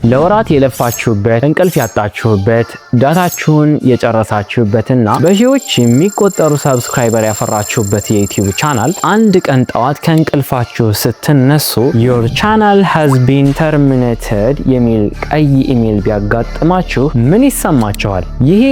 ለወራት የለፋችሁበት እንቅልፍ ያጣችሁበት ዳታችሁን የጨረሳችሁበትና በሺዎች የሚቆጠሩ ሰብስክራይበር ያፈራችሁበት የዩቲዩብ ቻናል አንድ ቀን ጠዋት ከእንቅልፋችሁ ስትነሱ your channel has been terminated የሚል ቀይ ኢሜል ቢያጋጥማችሁ ምን ይሰማችኋል? ይሄ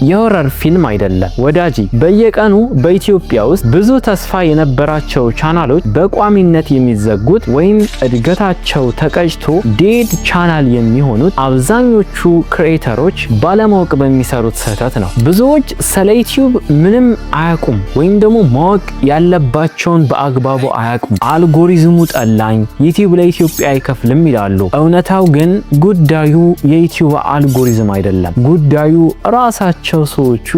የሆረር ፊልም አይደለም ወዳጂ። በየቀኑ በኢትዮጵያ ውስጥ ብዙ ተስፋ የነበራቸው ቻናሎች በቋሚነት የሚዘጉት ወይም እድገታቸው ተቀጭቶ ዴድ ቻናል የሚሆኑት አብዛኞቹ ክሬተሮች ባለማወቅ በሚሰሩት ስህተት ነው። ብዙዎች ስለ ዩቲዩብ ምንም አያውቁም ወይም ደግሞ ማወቅ ያለባቸውን በአግባቡ አያውቁም። አልጎሪዝሙ ጠላኝ፣ ዩቲዩብ ለኢትዮጵያ አይከፍልም ይላሉ። እውነታው ግን ጉዳዩ የዩቲዩብ አልጎሪዝም አይደለም። ጉዳዩ ራሳቸው ሰዎቹ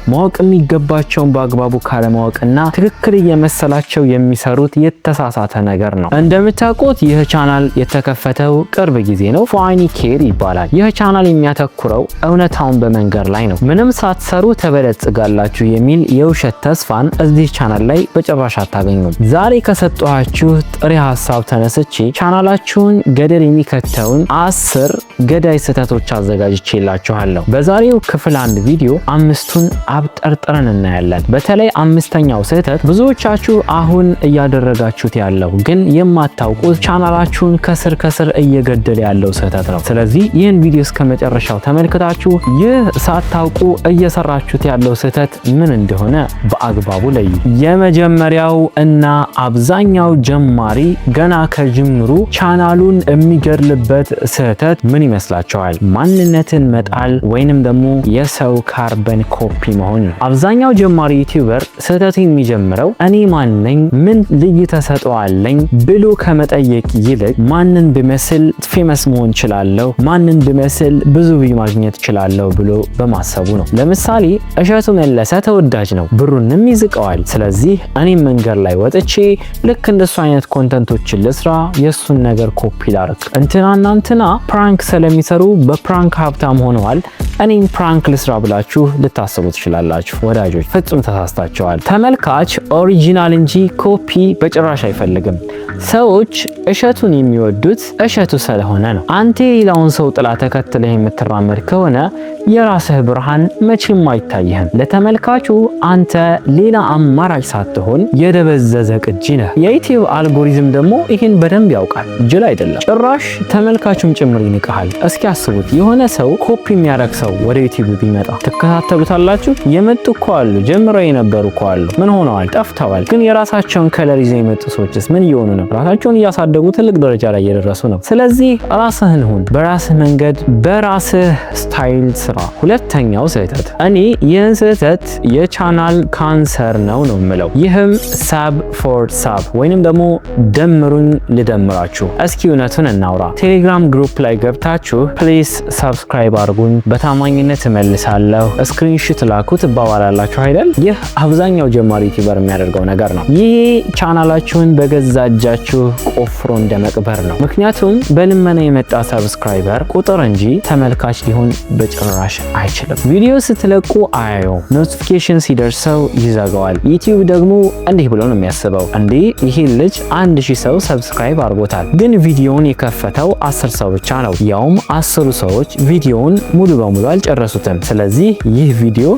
ማወቅ የሚገባቸውን በአግባቡ ካለማወቅና ትክክል እየመሰላቸው የሚሰሩት የተሳሳተ ነገር ነው። እንደምታውቁት ይህ ቻናል የተከፈተው ቅርብ ጊዜ ነው። ፋኒ ኬር ይባላል። ይህ ቻናል የሚያተኩረው እውነታውን በመንገር ላይ ነው። ምንም ሳትሰሩ ተበለጽጋላችሁ የሚል የውሸት ተስፋን እዚህ ቻናል ላይ በጭራሽ አታገኙም። ዛሬ ከሰጠኋችሁ ጥሬ ሀሳብ ተነስቼ ቻናላችሁን ገደል የሚከተውን 10 ገዳይ ስህተቶች አዘጋጅቼላችኋለሁ። በዛሬው ክፍል 1 ቪዲዮ አምስቱን አብጠርጥረን እናያለን። በተለይ አምስተኛው ስህተት ብዙዎቻችሁ አሁን እያደረጋችሁት ያለው ግን የማታውቁት ቻናላችሁን ከስር ከስር እየገደለ ያለው ስህተት ነው። ስለዚህ ይህን ቪዲዮ እስከ መጨረሻው ተመልክታችሁ ይህ ሳታውቁ እየሰራችሁት ያለው ስህተት ምን እንደሆነ በአግባቡ ለዩ። የመጀመሪያው እና አብዛኛው ጀማሪ ገና ከጅምሩ ቻናሉን የሚገድልበት ስህተት ምን ይመስላችኋል? ማንነትን መጣል ወይንም ደግሞ የሰው ካርበን ኮፒ መሆን ነው። አብዛኛው ጀማሪ ዩቲዩበር ስህተት የሚጀምረው እኔ ማን ነኝ፣ ምን ልዩ ተሰጥኦ አለኝ ብሎ ከመጠየቅ ይልቅ ማንን ብመስል ፌመስ መሆን እችላለሁ፣ ማንን ብመስል ብዙ ቪው ማግኘት እችላለሁ ብሎ በማሰቡ ነው። ለምሳሌ እሸቱ መለሰ ተወዳጅ ነው፣ ብሩንም ይዝቀዋል። ስለዚህ እኔም መንገድ ላይ ወጥቼ ልክ እንደሱ አይነት ኮንተንቶችን ልስራ፣ የሱን ነገር ኮፒ ላርክ። እንትናና እንትና ፕራንክ ስለሚሰሩ በፕራንክ ሀብታም ሆነዋል፣ እኔም ፕራንክ ልስራ ብላችሁ ልታስቡ ትችላላችሁ። ወዳጆች ፍጹም ተሳስታችኋል። ተመልካች ኦሪጂናል እንጂ ኮፒ በጭራሽ አይፈልግም። ሰዎች እሸቱን የሚወዱት እሸቱ ስለሆነ ነው። አንተ የሌላውን ሰው ጥላ ተከትለህ የምትራመድ ከሆነ የራስህ ብርሃን መቼም አይታይህም። ለተመልካቹ አንተ ሌላ አማራጭ ሳትሆን የደበዘዘ ቅጂ ነህ። የዩቲዩብ አልጎሪዝም ደግሞ ይህን በደንብ ያውቃል። ጅል አይደለም፣ ጭራሽ ተመልካቹም ጭምር ይንቀሃል። እስኪ አስቡት፣ የሆነ ሰው ኮፒ የሚያደርግ ሰው ወደ ዩቲዩብ ቢመጣ ትከታተሉታላችሁ? የመጡ እኮ አሉ፣ ጀምረው የነበሩ እኮ አሉ። ምን ሆነዋል? ጠፍተዋል። ግን የራሳቸውን ከለር ይዘው የመጡ ሰዎችስ ምን እየሆኑ ነው? ራሳቸውን እያሳደጉ ትልቅ ደረጃ ላይ እየደረሱ ነው። ስለዚህ ራስህን ሁን፣ በራስህ መንገድ፣ በራስህ ስታይል ስራ። ሁለተኛው ስህተት፣ እኔ ይህን ስህተት የቻናል ካንሰር ነው የምለው። ይህም ሳብ ፎር ሳብ ወይንም ደግሞ ደምሩኝ ልደምራችሁ። እስኪ እውነቱን እናውራ። ቴሌግራም ግሩፕ ላይ ገብታችሁ ፕሊስ ሰብስክራይብ አድርጉኝ፣ በታማኝነት እመልሳለሁ፣ ስክሪንሾት ላኩ ትባባላላችሁ አይደል? ይህ አብዛኛው ጀማሪ ዩቲዩበር የሚያደርገው ነገር ነው። ይሄ ቻናላችሁን በገዛ እጃችሁ ቆፍሮ እንደመቅበር ነው። ምክንያቱም በልመና የመጣ ሰብስክራይበር ቁጥር እንጂ ተመልካች ሊሆን በጭራሽ አይችልም። ቪዲዮ ስትለቁ አያየው፣ ኖቲፊኬሽን ሲደርሰው ይዘጋዋል። ዩቲዩብ ደግሞ እንዲህ ብሎ ነው የሚያስበው፣ እንዴ ይሄ ልጅ 1000 ሰው ሰብስክራይብ አድርጎታል፣ ግን ቪዲዮውን የከፈተው 10 ሰው ብቻ ነው፣ ያውም 10 ሰዎች ቪዲዮውን ሙሉ በሙሉ አልጨረሱትም። ስለዚህ ይህ ቪዲዮ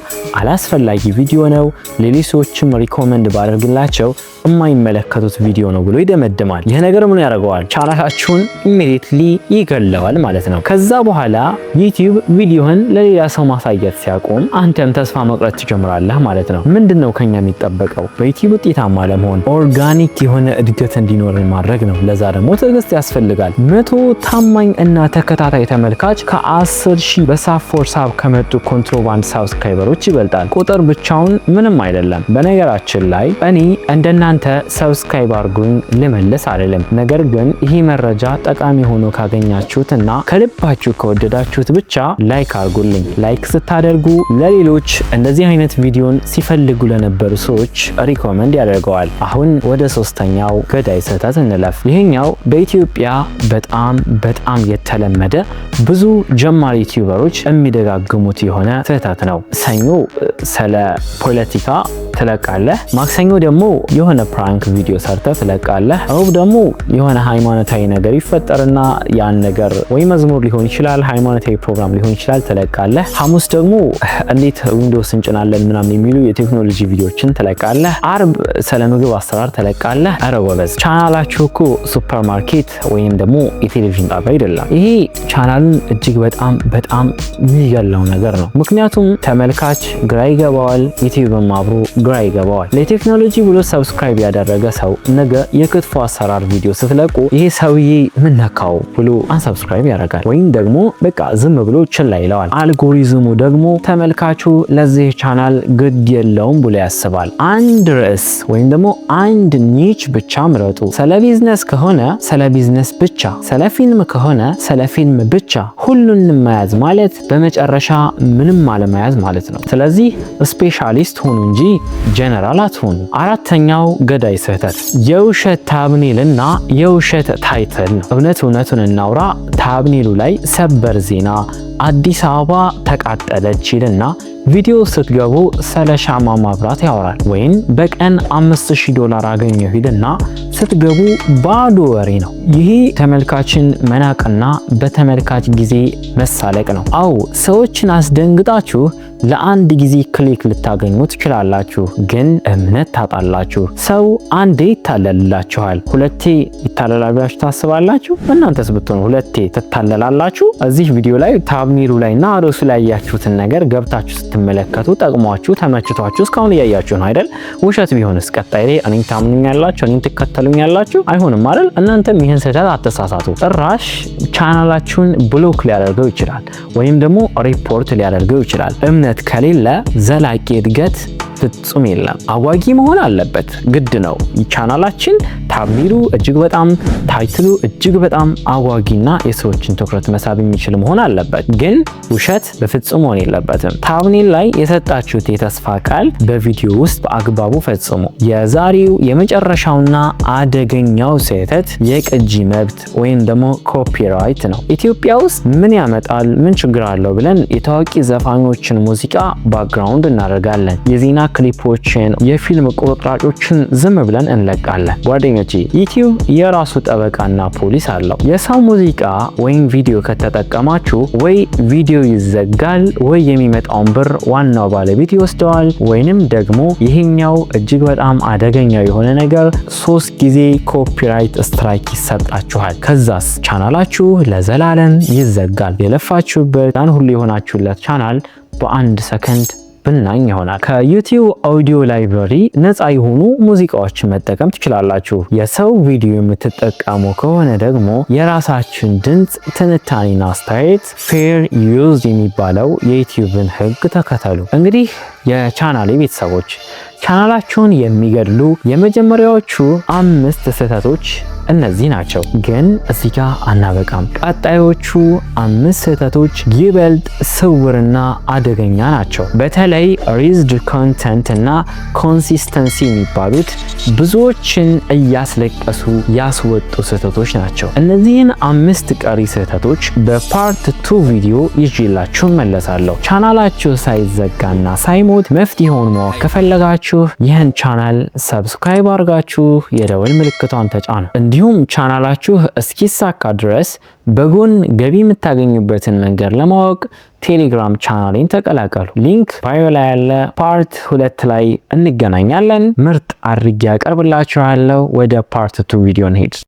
አላስፈላጊ ቪዲዮ ነው፣ ሌሎች ሰዎችም ሪኮመንድ ባደርግላቸው የማይመለከቱት ቪዲዮ ነው ብሎ ይደመድማል። ይህ ነገር ምን ያደርገዋል? ቻናላችሁን ኢሚዲየትሊ ይገለዋል ማለት ነው። ከዛ በኋላ ዩቲዩብ ቪዲዮህን ለሌላ ሰው ማሳየት ሲያቆም አንተም ተስፋ መቁረጥ ትጀምራለህ ማለት ነው። ምንድነው ከኛ የሚጠበቀው? በዩቲዩብ ውጤታማ ለመሆን ኦርጋኒክ የሆነ እድገት እንዲኖርን ማድረግ ነው። ለዛ ደግሞ ትዕግስት ያስፈልጋል። 100 ታማኝ እና ተከታታይ ተመልካች ከ10,000 በሳብ ፎር ሳብ ከመጡ ኮንትሮባንድ ሳብስክራይበሮች ይበልጣል። ቁጥር ብቻውን ምንም አይደለም። በነገራችን ላይ እኔ እንደናንተ ሰብስክራይብ አድርጉኝ ልመልስ አይደለም። ነገር ግን ይሄ መረጃ ጠቃሚ ሆኖ ካገኛችሁትና ከልባችሁ ከወደዳችሁት ብቻ ላይክ አድርጉልኝ። ላይክ ስታደርጉ ለሌሎች እንደዚህ አይነት ቪዲዮን ሲፈልጉ ለነበሩ ሰዎች ሪኮመንድ ያደርገዋል። አሁን ወደ ሶስተኛው ገዳይ ስህተት እንለፍ። ይሄኛው በኢትዮጵያ በጣም የተለመደ ብዙ ጀማሪ ዩቲዩበሮች የሚደጋግሙት የሆነ ስህተት ነው። ሰኞ ስለ ፖለቲካ ትለቃለህ፣ ማክሰኞ ደግሞ የሆነ ፕራንክ ቪዲዮ ሰርተ ትለቃለህ። ሮብ ደግሞ የሆነ ሃይማኖታዊ ነገር ይፈጠርና ያን ነገር ወይ መዝሙር ሊሆን ይችላል፣ ሃይማኖታዊ ፕሮግራም ሊሆን ይችላል ትለቃለህ። ሐሙስ ደግሞ እንዴት ዊንዶውስ እንጭናለን ምናምን የሚሉ የቴክኖሎጂ ቪዲዮችን ትለቃለህ። አርብ ስለ ምግብ አሰራር ትለቃለህ። አረ ወበዝ ቻናላችሁ እኮ ሱፐርማርኬት ወይም ደግሞ የቴሌቪዥን ጣቢያ አይደለም። ይሄ ቻናሉን እጅግ በጣም የሚገለው ነገር ነው። ምክንያቱም ተመልካች ግራ ይገባዋል፣ ዩቲዩብም አብሮ ግራ ይገባዋል። ለቴክኖሎጂ ብሎ ሰብስክራይብ ያደረገ ሰው ነገ የክትፎ አሰራር ቪዲዮ ስትለቁ ይሄ ሰውዬ ምን ነካው ብሎ አንሰብስክራይብ ያደርጋል፣ ወይም ደግሞ በቃ ዝም ብሎ ችላ ይለዋል። አልጎሪዝሙ ደግሞ ተመልካቹ ለዚህ ቻናል ግድ የለውም ብሎ ያስባል። አንድ ርዕስ ወይም ደግሞ አንድ ኒች ብቻ ምረጡ። ስለ ቢዝነስ ከሆነ ስለ ቢዝነስ ብቻ፣ ስለ ፊልም ከሆነ ስለ ፊልም ብቻ። ሁሉንም መያዝ ማለት በመጨረሻ ምንም አለመያዝ ማለት ነው። ስለዚህ ስፔሻሊስት ሁኑ እንጂ ጀነራል አትሁኑ። አራተኛው ገዳይ ስህተት የውሸት ታብኔልና የውሸት ታይትል ነው። እውነቱን እናውራ። ታብኔሉ ላይ ሰበር ዜና አዲስ አበባ ተቃጠለች ይልና ቪዲዮ ስትገቡ ስለ ሻማ ማብራት ያወራል። ወይም በቀን $5000 አገኘሁ ይልና ስትገቡ ባዶ ወሬ ነው። ይሄ ተመልካችን መናቅና በተመልካች ጊዜ መሳለቅ ነው። አው ሰዎችን አስደንግጣችሁ ለአንድ ጊዜ ክሊክ ልታገኙ ትችላላችሁ፣ ግን እምነት ታጣላችሁ። ሰው አንዴ ይታለልላችኋል፣ ሁለቴ ይታለላል ብላችሁ ታስባላችሁ? እናንተስ ብትሆኑ ሁለቴ ትታለላላችሁ? እዚህ ቪዲዮ ላይ ታብኔሉ ላይና ርዕሱ ላይ ያያችሁትን ነገር ገብታችሁ ስትመለከቱ ጠቅሟችሁ ተመችቷችሁ እስካሁን እያያችሁ ነው አይደል? ውሸት ቢሆንስ ቀጣይ ላይ እኔን ታምኑኛላችሁ? እኔን ትከተሉኛላችሁ? አይሆንም አይደል? እናንተም ይህን ስህተት አትሳሳቱ። ጭራሽ ቻናላችሁን ብሎክ ሊያደርገው ይችላል፣ ወይም ደግሞ ሪፖርት ሊያደርገው ይችላል። እምነት ከሌለ ዘላቂ እድገት ፍጹም የለም። አጓጊ መሆን አለበት፣ ግድ ነው። ቻናላችን ታብኔሉ እጅግ በጣም ታይትሉ እጅግ በጣም አጓጊና የሰዎችን ትኩረት መሳብ የሚችል መሆን አለበት። ግን ውሸት በፍጹም መሆን የለበትም። ታብኔል ላይ የሰጣችሁት የተስፋ ቃል በቪዲዮ ውስጥ በአግባቡ ፈጽሙ። የዛሬው የመጨረሻውና አደገኛው ስህተት የቅጂ መብት ወይም ደግሞ ኮፒራይት ነው። ኢትዮጵያ ውስጥ ምን ያመጣል ምን ችግር አለው ብለን የታዋቂ ዘፋኞችን ሙዚቃ ባክግራውንድ እናደርጋለን። የዜና ክሊፖችን፣ የፊልም ቁርጥራጮችን ዝም ብለን እንለቃለን። ጓደኞቼ ዩቲዩብ የራሱ ጠበቃና ፖሊስ አለው። የሰው ሙዚቃ ወይም ቪዲዮ ከተጠቀማችሁ ወይ ቪዲዮ ይዘጋል፣ ወይ የሚመጣውን ብር ዋናው ባለቤት ይወስደዋል፣ ወይንም ደግሞ ይሄኛው እጅግ በጣም አደገኛ የሆነ ነገር 3 ጊዜ ኮፒራይት ስትራይክ ይሰጣችኋል። ከዛስ ቻናላችሁ ለዘላለም ይዘጋል። የለፋችሁበት ያን ሁሉ የሆናችሁለት ቻናል በአንድ ሰከንድ ብናኝ ይሆናል። ከዩቲዩብ ኦዲዮ ላይብረሪ ነፃ የሆኑ ሙዚቃዎችን መጠቀም ትችላላችሁ። የሰው ቪዲዮ የምትጠቀሙ ከሆነ ደግሞ የራሳችን ድምፅ ትንታኔና አስተያየት ፌር ዩዝ የሚባለው የዩቲዩብን ሕግ ተከተሉ። እንግዲህ የቻናሌ ቤተሰቦች ቻናላችሁን የሚገድሉ የመጀመሪያዎቹ 5 ስህተቶች እነዚህ ናቸው። ግን እዚህ ጋር አናበቃም። ቀጣዮቹ 5 ስህተቶች ይበልጥ ስውርና አደገኛ ናቸው። በተለይ ሪዝድ ኮንተንት እና ኮንሲስተንሲ የሚባሉት ብዙዎችን እያስለቀሱ ያስወጡ ስህተቶች ናቸው። እነዚህን 5 ቀሪ ስህተቶች በፓርት 2 ቪዲዮ ይዤላችሁ መለሳለሁ። ቻናላችሁ ሳይዘጋና ሳይሞት መፍትሄውን ማወቅ ከፈለጋችሁ ይህን ቻናል ሰብስክራይብ አድርጋችሁ የደወል ምልክቷን ተጫኑ። እንዲሁም ቻናላችሁ እስኪሳካ ድረስ በጎን ገቢ የምታገኙበትን መንገድ ለማወቅ ቴሌግራም ቻናሌን ተቀላቀሉ። ሊንክ ባዮ ላይ ያለ። ፓርት 2 ላይ እንገናኛለን። ምርጥ አድርጌ ያቀርብላችኋለሁ። ወደ ፓርት 2 ቪዲዮ እንሄድ።